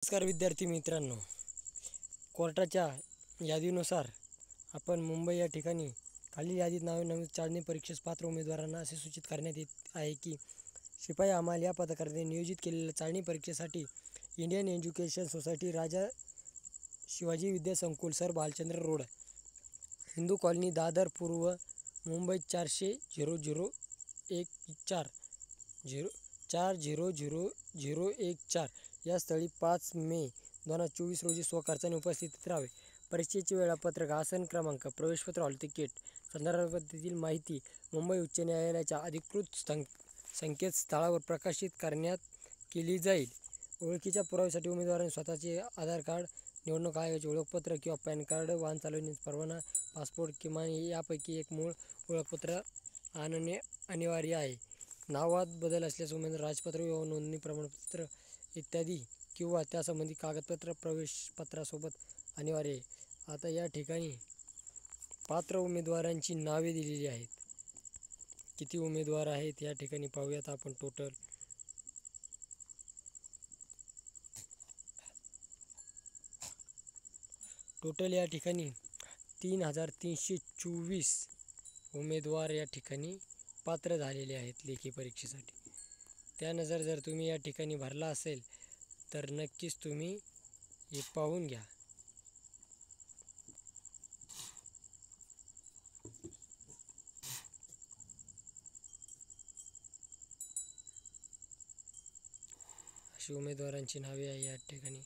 नमस्कार विद्यार्थी मित्रांनो, कोर्टाच्या यादीनुसार आपण मुंबई या ठिकाणी खालील यादीत नावे नमूद चाचणी परीक्षेस पात्र उमेदवारांना असे सूचित करण्यात येत आहे की शिपाई हमाल या पदाकरता नियोजित केलेल्या चाचणी परीक्षेसाठी इंडियन एज्युकेशन सोसायटी, राजा शिवाजी विद्या संकुल, sir Bhalchandra road, Hindu colony, Dadar पूर्व, मुंबई 400114 या स्थळी 5 मे 2024 रोजी स्वखर्चाने उपस्थित राहावे. परीक्षेचे वेळापत्रक, आसन क्रमांक, प्रवेशपत्र, हॉल तिकीट संदर्भातील माहिती मुंबई उच्च न्यायालयाच्या अधिकृत संकेतस्थळावर प्रकाशित करण्यात केली जाईल. ओळखीच्या पुराव्यासाठी उमेदवारांनी स्वतःचे आधार कार्ड, निवडणूक आयोगाचे ओळखपत्र किंवा पॅन कार्ड, वाहन चालवण्याचा परवाना, पासपोर्ट किमान यापैकी एक मूळ ओळखपत्र आणणे अनिवार्य आहे. नावात बदल असल्यास उमेदवार राजपत्र, विवाह नोंदणी प्रमाणपत्र इत्यादी किंवा त्यासंबंधी कागदपत्र प्रवेशपत्रासोबत अनिवार्य आहे. आता या ठिकाणी पात्र उमेदवारांची नावे दिलेली आहेत. किती उमेदवार आहेत या ठिकाणी पाहूयात आपण. टोटल या ठिकाणी 3324 उमेदवार या ठिकाणी पात्र झालेले आहेत लेखी परीक्षेसाठी. त्यानुसार जर तुम्ही या ठिकाणी भरला असेल तर नक्कीच तुम्ही हे पाहून घ्या. अशी उमेदवारांची नावे आहे या ठिकाणी.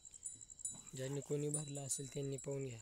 ज्यांनी कोणी भरला असेल त्यांनी पाहून घ्या.